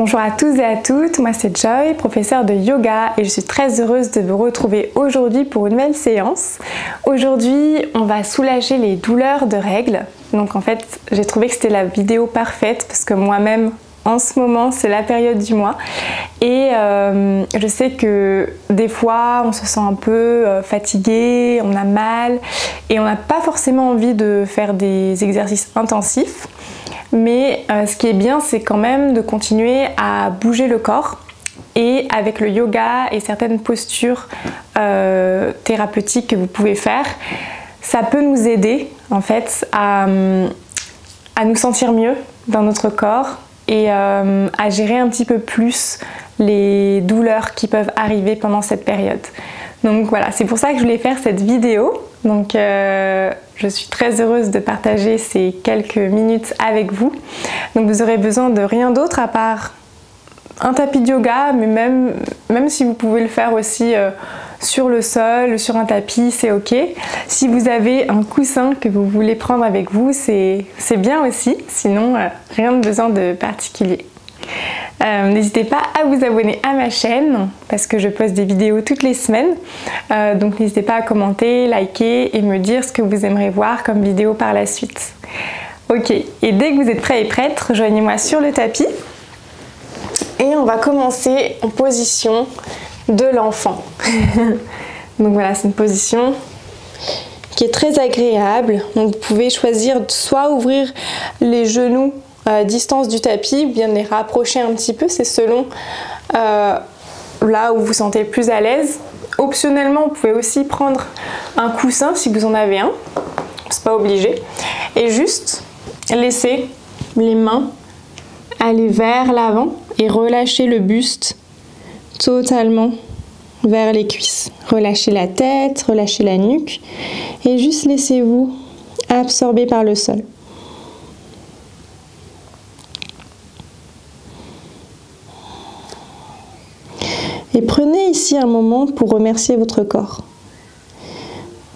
Bonjour à tous et à toutes, moi c'est Joy, professeure de yoga et je suis très heureuse de vous retrouver aujourd'hui pour une nouvelle séance. Aujourd'hui on va soulager les douleurs de règles. Donc en fait j'ai trouvé que c'était la vidéo parfaite parce que moi-même en ce moment c'est la période du mois et je sais que des fois on se sent un peu fatigué, on a mal et on n'a pas forcément envie de faire des exercices intensifs. Mais ce qui est bien, c'est quand même de continuer à bouger le corps et avec le yoga et certaines postures thérapeutiques que vous pouvez faire, ça peut nous aider en fait à nous sentir mieux dans notre corps et à gérer un petit peu plus les douleurs qui peuvent arriver pendant cette période. Donc voilà, c'est pour ça que je voulais faire cette vidéo. Donc je suis très heureuse de partager ces quelques minutes avec vous. Donc vous aurez besoin de rien d'autre à part un tapis de yoga, mais même si vous pouvez le faire aussi sur le sol, sur un tapis, c'est ok. Si vous avez un coussin que vous voulez prendre avec vous, c'est bien aussi. Sinon, rien de besoin de particulier. N'hésitez pas à vous abonner à ma chaîne parce que je poste des vidéos toutes les semaines. Donc n'hésitez pas à commenter, liker et me dire ce que vous aimeriez voir comme vidéo par la suite. Ok, et dès que vous êtes prêts et prêtes, rejoignez-moi sur le tapis. Et on va commencer en position de l'enfant. Donc voilà, c'est une position qui est très agréable. Donc vous pouvez choisir soit ouvrir les genoux à distance du tapis ou bien les rapprocher un petit peu, c'est selon là où vous vous sentez le plus à l'aise. Optionnellement, vous pouvez aussi prendre un coussin si vous en avez un, c'est pas obligé, et juste laisser les mains aller vers l'avant et relâcher le buste totalement vers les cuisses. Relâchez la tête, relâchez la nuque et juste laissez-vous absorber par le sol. Et prenez ici un moment pour remercier votre corps.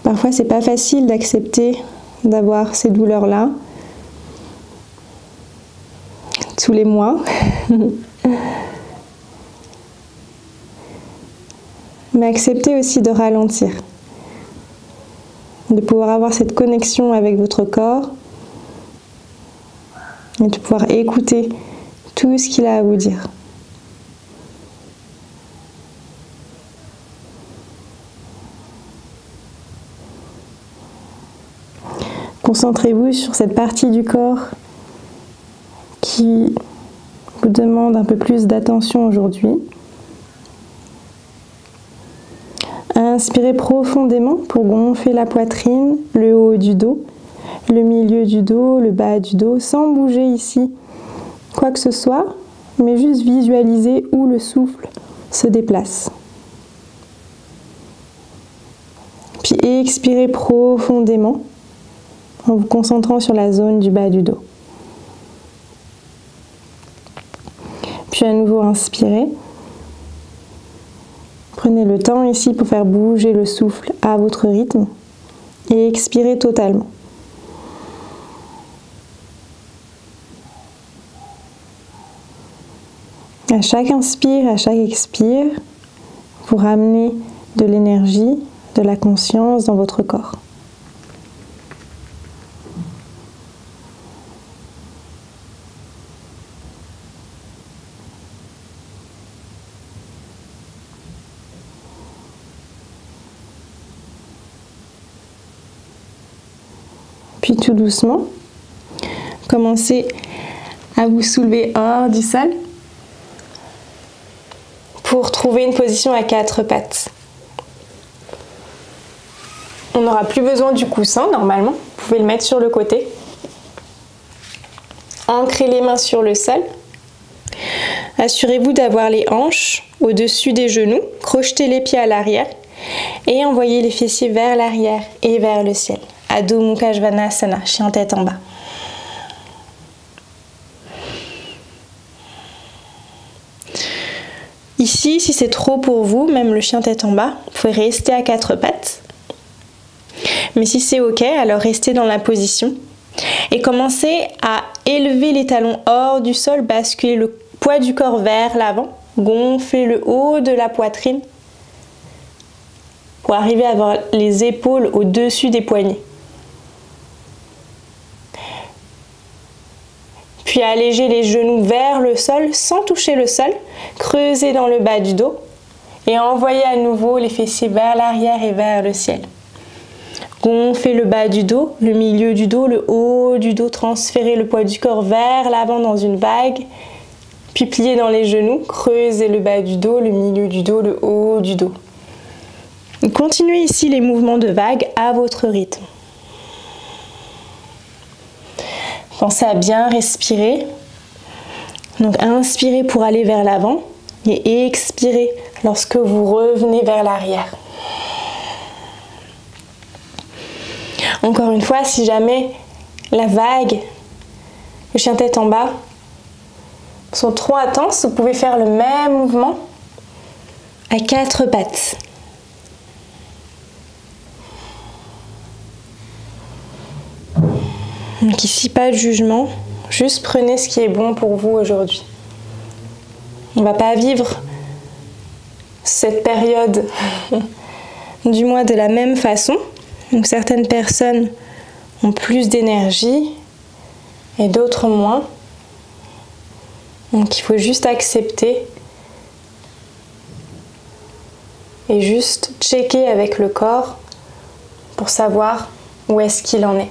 Parfois, c'est pas facile d'accepter d'avoir ces douleurs-là tous les mois. Mais acceptez aussi de ralentir, de pouvoir avoir cette connexion avec votre corps et de pouvoir écouter tout ce qu'il a à vous dire. Concentrez-vous sur cette partie du corps qui vous demande un peu plus d'attention aujourd'hui. Inspirez profondément pour gonfler la poitrine, le haut du dos, le milieu du dos, le bas du dos, sans bouger ici quoi que ce soit, mais juste visualiser où le souffle se déplace. Puis expirez profondément en vous concentrant sur la zone du bas du dos. Puis à nouveau inspirez. Prenez le temps ici pour faire bouger le souffle à votre rythme et expirez totalement. À chaque inspire, à chaque expire, vous ramenez de l'énergie, de la conscience dans votre corps. Puis tout doucement, commencez à vous soulever hors du sol pour trouver une position à quatre pattes. On n'aura plus besoin du coussin normalement, vous pouvez le mettre sur le côté. Ancrez les mains sur le sol. Assurez-vous d'avoir les hanches au-dessus des genoux, crochetez les pieds à l'arrière et envoyez les fessiers vers l'arrière et vers le ciel. Adho Mukha Svanasana, chien tête en bas. Ici, si c'est trop pour vous, même le chien tête en bas, vous pouvez rester à quatre pattes. Mais si c'est ok, alors restez dans la position et commencez à élever les talons hors du sol, basculez le poids du corps vers l'avant. Gonflez le haut de la poitrine pour arriver à avoir les épaules au-dessus des poignets. Puis allégez les genoux vers le sol sans toucher le sol. Creusez dans le bas du dos et envoyez à nouveau les fessiers vers l'arrière et vers le ciel. Gonflez le bas du dos, le milieu du dos, le haut du dos. Transférez le poids du corps vers l'avant dans une vague. Puis pliez dans les genoux. Creusez le bas du dos, le milieu du dos, le haut du dos. Continuez ici les mouvements de vague à votre rythme. Pensez à bien respirer. Donc inspirez pour aller vers l'avant et expirez lorsque vous revenez vers l'arrière. Encore une fois, si jamais la vague, le chien tête en bas, sont trop intenses, vous pouvez faire le même mouvement à 4 pattes. Donc ici, pas de jugement, juste prenez ce qui est bon pour vous aujourd'hui. On ne va pas vivre cette période du mois de la même façon. Donc certaines personnes ont plus d'énergie et d'autres moins. Donc il faut juste accepter et juste checker avec le corps pour savoir où est-ce qu'il en est.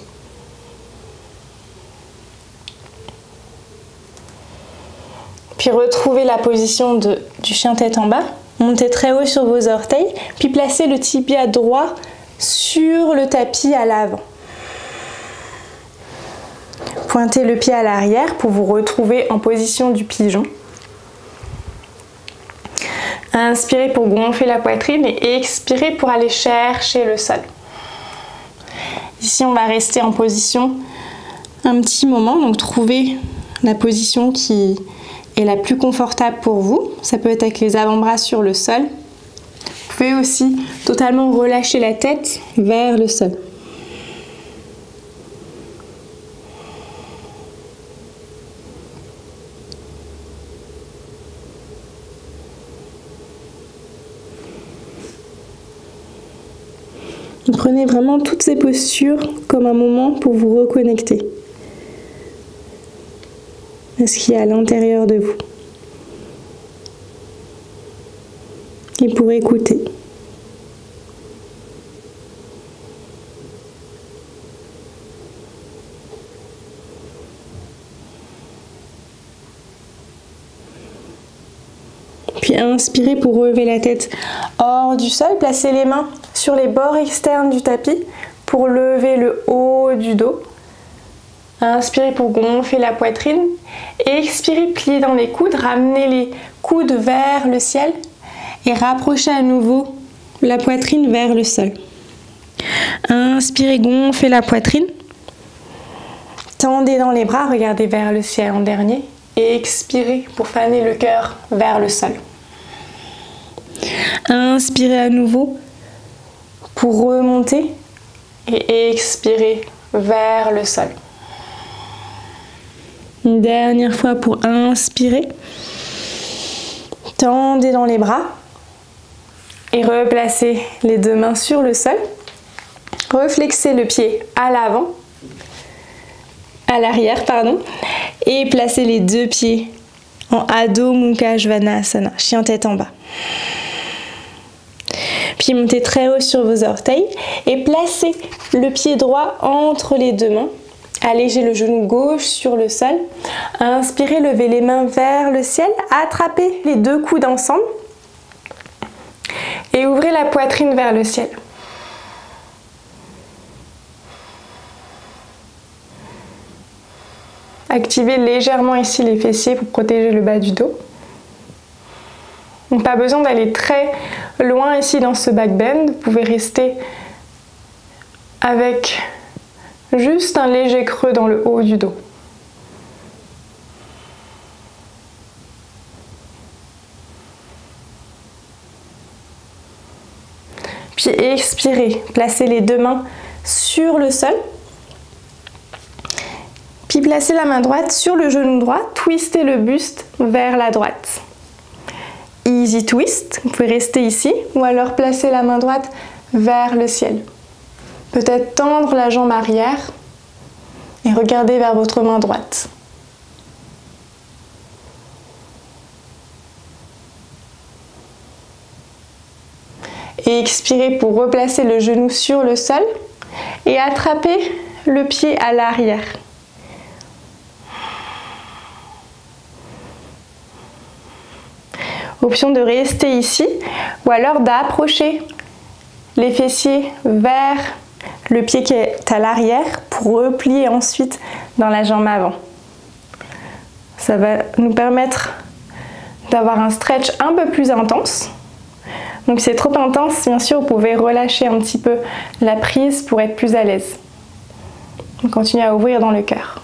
Puis retrouvez la position du chien tête en bas. Montez très haut sur vos orteils, puis placez le tibia droit sur le tapis à l'avant. Pointez le pied à l'arrière pour vous retrouver en position du pigeon. Inspirez pour gonfler la poitrine et expirez pour aller chercher le sol. Ici, on va rester en position un petit moment, donc trouvez la position qui est la plus confortable pour vous. Ça peut être avec les avant-bras sur le sol. Vous pouvez aussi totalement relâcher la tête vers le sol. Prenez vraiment toutes ces postures comme un moment pour vous reconnecter à ce qu'il y a à l'intérieur de vous. Et pour écouter. Puis inspirez pour relever la tête hors du sol. Placez les mains sur les bords externes du tapis pour lever le haut du dos. Inspirez pour gonfler la poitrine. Expirez, pliez dans les coudes. Ramenez les coudes vers le ciel. Et rapprochez à nouveau la poitrine vers le sol. Inspirez, gonflez la poitrine. Tendez dans les bras, regardez vers le ciel en dernier. Et expirez pour faner le cœur vers le sol. Inspirez à nouveau pour remonter et expirez vers le sol. Une dernière fois pour inspirer. Tendez dans les bras et replacez les deux mains sur le sol. Reflexez le pied à l'avant, à l'arrière, pardon, et placez les deux pieds en Adho Mukha Svanasana, chien tête en bas. Puis montez très haut sur vos orteils et placez le pied droit entre les deux mains. Allégez le genou gauche sur le sol. Inspirez, levez les mains vers le ciel. Attrapez les deux coudes ensemble. Et ouvrez la poitrine vers le ciel. Activez légèrement ici les fessiers pour protéger le bas du dos. Donc pas besoin d'aller très loin ici dans ce back bend. Vous pouvez rester avec juste un léger creux dans le haut du dos. Puis expirez, placez les deux mains sur le sol. Puis placez la main droite sur le genou droit, twistez le buste vers la droite. Easy twist, vous pouvez rester ici ou alors placer la main droite vers le ciel. Peut-être tendre la jambe arrière et regarder vers votre main droite. Et expirez pour replacer le genou sur le sol et attraper le pied à l'arrière. Option de rester ici ou alors d'approcher les fessiers vers le pied qui est à l'arrière pour replier ensuite dans la jambe avant. Ça va nous permettre d'avoir un stretch un peu plus intense. Donc si c'est trop intense, bien sûr, vous pouvez relâcher un petit peu la prise pour être plus à l'aise. On continue à ouvrir dans le cœur.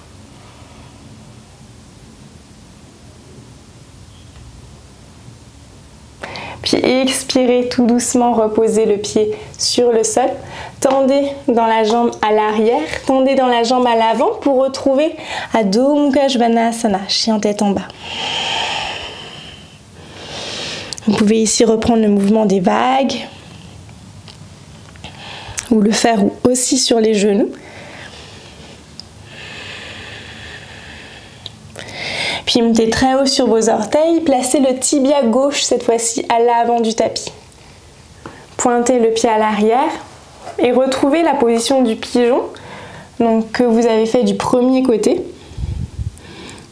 Puis expirez tout doucement, reposez le pied sur le sol. Tendez dans la jambe à l'arrière, tendez dans la jambe à l'avant pour retrouver Adho Mukha Svanasana, chien tête en bas. Vous pouvez ici reprendre le mouvement des vagues ou le faire aussi sur les genoux. Puis montez très haut sur vos orteils, placez le tibia gauche cette fois-ci à l'avant du tapis. Pointez le pied à l'arrière et retrouvez la position du pigeon donc, que vous avez fait du premier côté.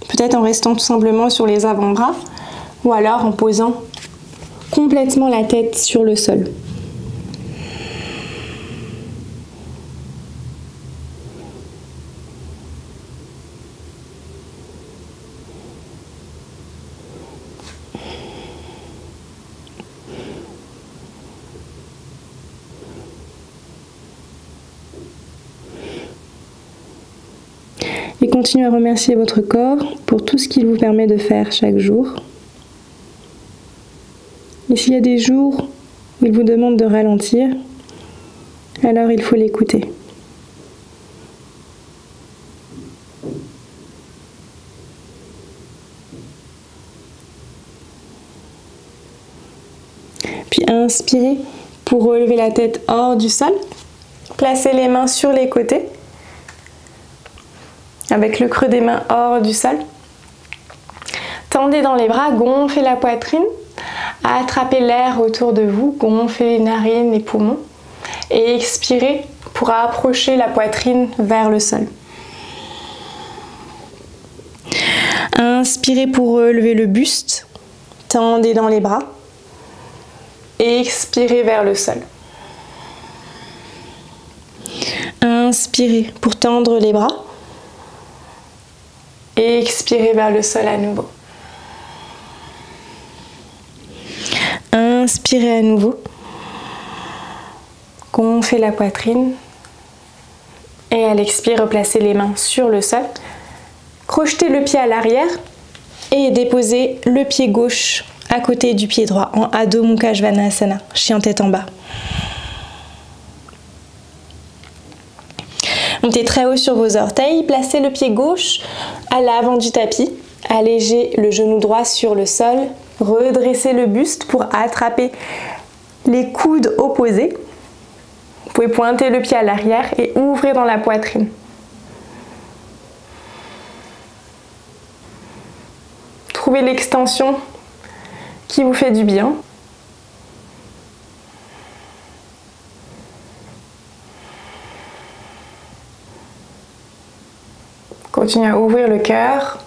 Peut-être en restant tout simplement sur les avant-bras ou alors en posant complètement la tête sur le sol. Et continuez à remercier votre corps pour tout ce qu'il vous permet de faire chaque jour. Et s'il y a des jours où il vous demande de ralentir, alors il faut l'écouter. Puis inspirez pour relever la tête hors du sol. Placez les mains sur les côtés, avec le creux des mains hors du sol. Tendez dans les bras, gonflez la poitrine. Attrapez l'air autour de vous, gonflez les narines, les poumons et expirez pour approcher la poitrine vers le sol. Inspirez pour relever le buste, tendez dans les bras et expirez vers le sol. Inspirez pour tendre les bras et expirez vers le sol à nouveau. Inspirez à nouveau, gonflez la poitrine et à l'expire, replacez les mains sur le sol. Crochetez le pied à l'arrière et déposez le pied gauche à côté du pied droit en Adho Mukha Svanasana, chien tête en bas. Montez très haut sur vos orteils, placez le pied gauche à l'avant du tapis, allégez le genou droit sur le sol. Redressez le buste pour attraper les coudes opposés. Vous pouvez pointer le pied à l'arrière et ouvrir dans la poitrine. Trouvez l'extension qui vous fait du bien. Continuez à ouvrir le cœur.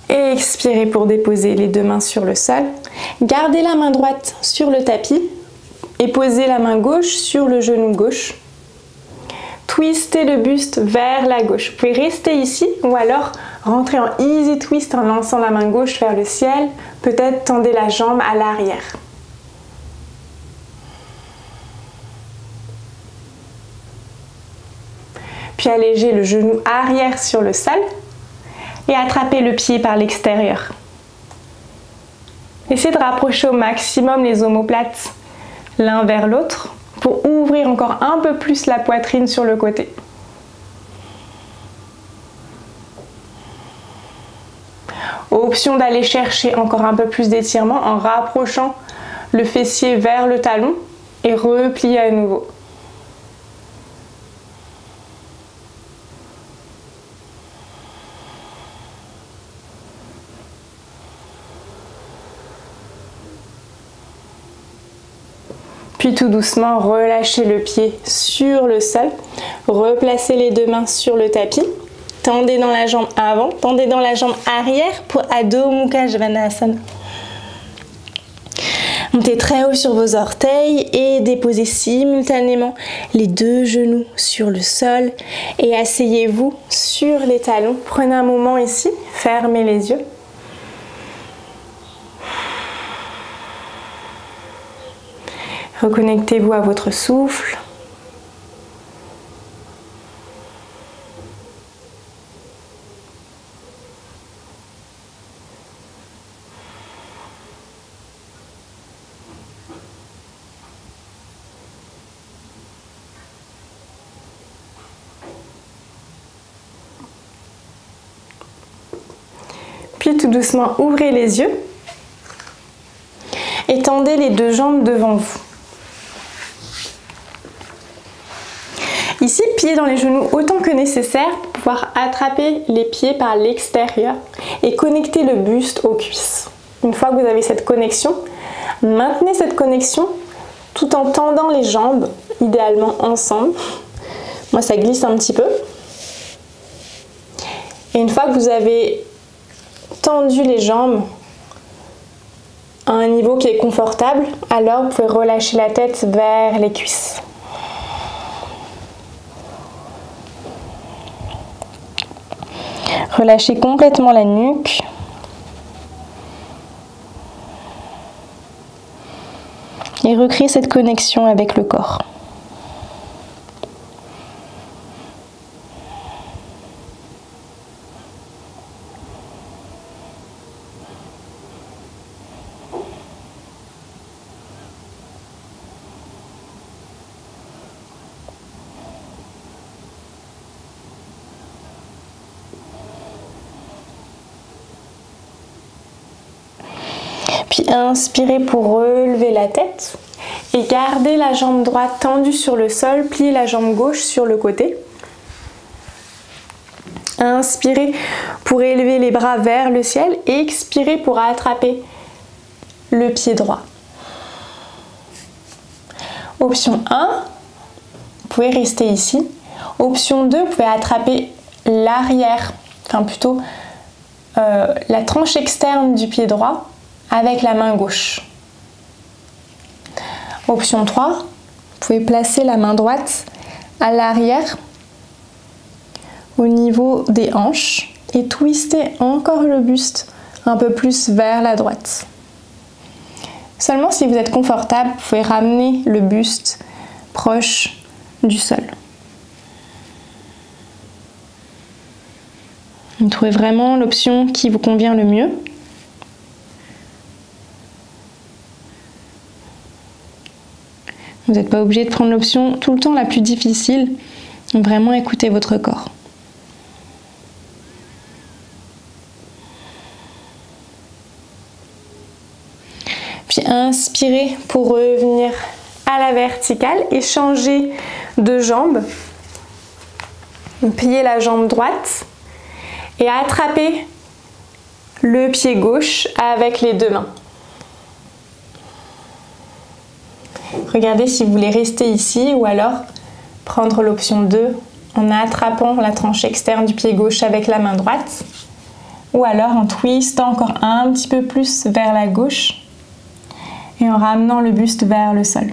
Et expirez pour déposer les deux mains sur le sol. Gardez la main droite sur le tapis et posez la main gauche sur le genou gauche. Twistez le buste vers la gauche. Vous pouvez rester ici ou alors rentrer en easy twist en lançant la main gauche vers le ciel. Peut-être tendez la jambe à l'arrière. Puis allégez le genou arrière sur le sol. Et attrapez le pied par l'extérieur. Essayez de rapprocher au maximum les omoplates l'un vers l'autre. Vous pour ouvrir encore un peu plus la poitrine sur le côté. Option d'aller chercher encore un peu plus d'étirement en rapprochant le fessier vers le talon et replier à nouveau. Puis tout doucement, relâchez le pied sur le sol, replacez les deux mains sur le tapis, tendez dans la jambe avant, tendez dans la jambe arrière pour Adho Mukha Svanasana. Montez très haut sur vos orteils et déposez simultanément les deux genoux sur le sol et asseyez-vous sur les talons. Prenez un moment ici, fermez les yeux. Reconnectez-vous à votre souffle. Puis tout doucement, ouvrez les yeux et tendez les deux jambes devant vous. Ici, pieds dans les genoux autant que nécessaire pour pouvoir attraper les pieds par l'extérieur et connecter le buste aux cuisses. Une fois que vous avez cette connexion, maintenez cette connexion tout en tendant les jambes, idéalement ensemble. Moi, ça glisse un petit peu. Et une fois que vous avez tendu les jambes à un niveau qui est confortable, alors vous pouvez relâcher la tête vers les cuisses. Relâchez complètement la nuque. Et recréez cette connexion avec le corps. Puis inspirez pour relever la tête et gardez la jambe droite tendue sur le sol, pliez la jambe gauche sur le côté. Inspirez pour élever les bras vers le ciel et expirez pour attraper le pied droit. Option 1, vous pouvez rester ici. Option 2, vous pouvez attraper l'arrière, enfin plutôt la tranche externe du pied droit avec la main gauche. Option 3, vous pouvez placer la main droite à l'arrière au niveau des hanches et twister encore le buste un peu plus vers la droite. Seulement si vous êtes confortable, vous pouvez ramener le buste proche du sol. Vous trouvez vraiment l'option qui vous convient le mieux. Vous n'êtes pas obligé de prendre l'option tout le temps la plus difficile. Vraiment écoutez votre corps. Puis inspirez pour revenir à la verticale et changer de jambe. Pliez la jambe droite et attrapez le pied gauche avec les deux mains. Regardez si vous voulez rester ici ou alors prendre l'option 2 en attrapant la tranche externe du pied gauche avec la main droite ou alors en twistant encore un petit peu plus vers la gauche et en ramenant le buste vers le sol.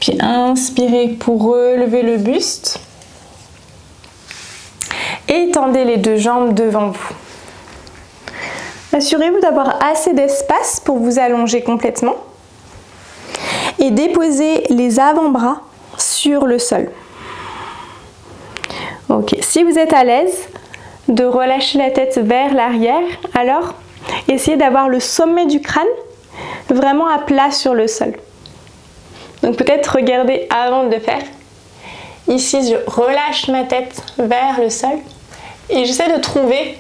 Puis inspirez pour relever le buste. Étendez les deux jambes devant vous. Assurez-vous d'avoir assez d'espace pour vous allonger complètement. Et déposez les avant-bras sur le sol. Ok, si vous êtes à l'aise, de relâcher la tête vers l'arrière, alors essayez d'avoir le sommet du crâne vraiment à plat sur le sol. Donc peut-être regardez avant de le faire. Ici, je relâche ma tête vers le sol et j'essaie de trouver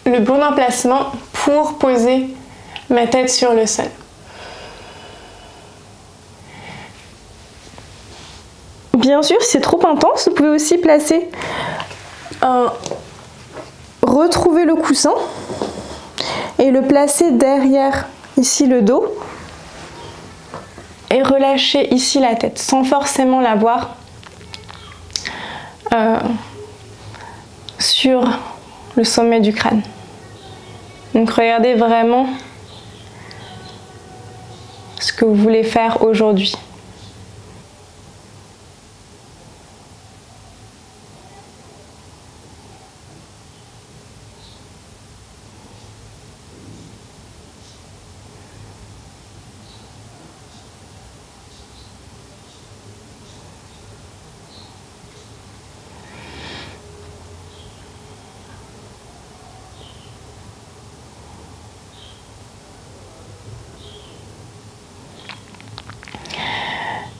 le bon emplacement pour poser ma tête sur le sol. Bien sûr, si c'est trop intense, vous pouvez aussi placer retrouver le coussin et le placer derrière ici le dos et relâcher ici la tête sans forcément l'avoir sur le sommet du crâne. Donc regardez vraiment ce que vous voulez faire aujourd'hui.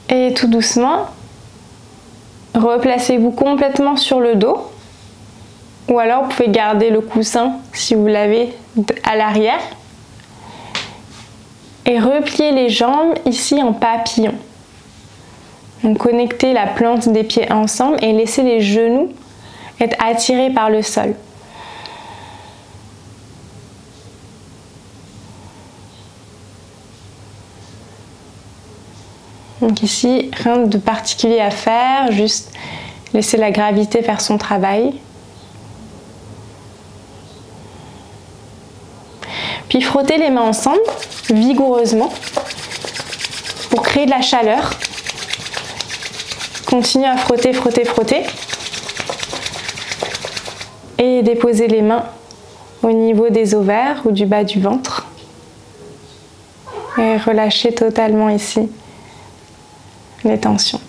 Et tout doucement, replacez-vous complètement sur le dos. Ou alors vous pouvez garder le coussin si vous l'avez à l'arrière. Et repliez les jambes ici en papillon. Donc connectez la plante des pieds ensemble et laissez les genoux être attirés par le sol. Donc ici, rien de particulier à faire, juste laisser la gravité faire son travail. Puis frottez les mains ensemble, vigoureusement, pour créer de la chaleur. Continuez à frotter, frotter, frotter. Et déposez les mains au niveau des ovaires ou du bas du ventre. Et relâchez totalement ici les tensions.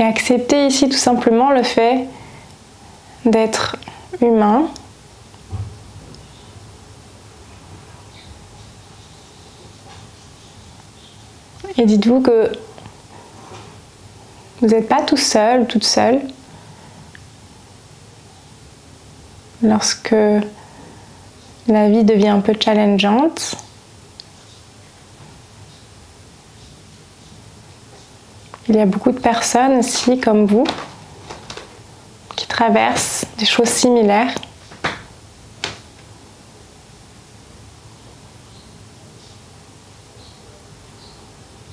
Et accepter ici tout simplement le fait d'être humain. Et dites-vous que vous n'êtes pas tout seul ou toute seule. Lorsque la vie devient un peu challengeante, il y a beaucoup de personnes aussi, comme vous, qui traversent des choses similaires.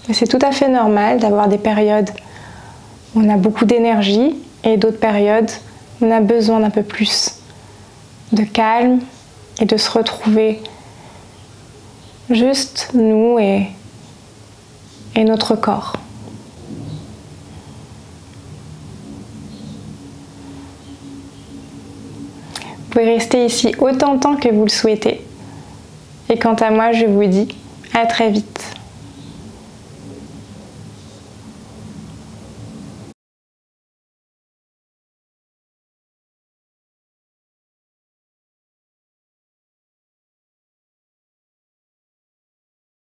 Et c'est tout à fait normal d'avoir des périodes où on a beaucoup d'énergie et d'autres périodes où on a besoin d'un peu plus de calme et de se retrouver juste nous et notre corps. Vous pouvez rester ici autant de temps que vous le souhaitez. Et quant à moi, je vous dis à très vite.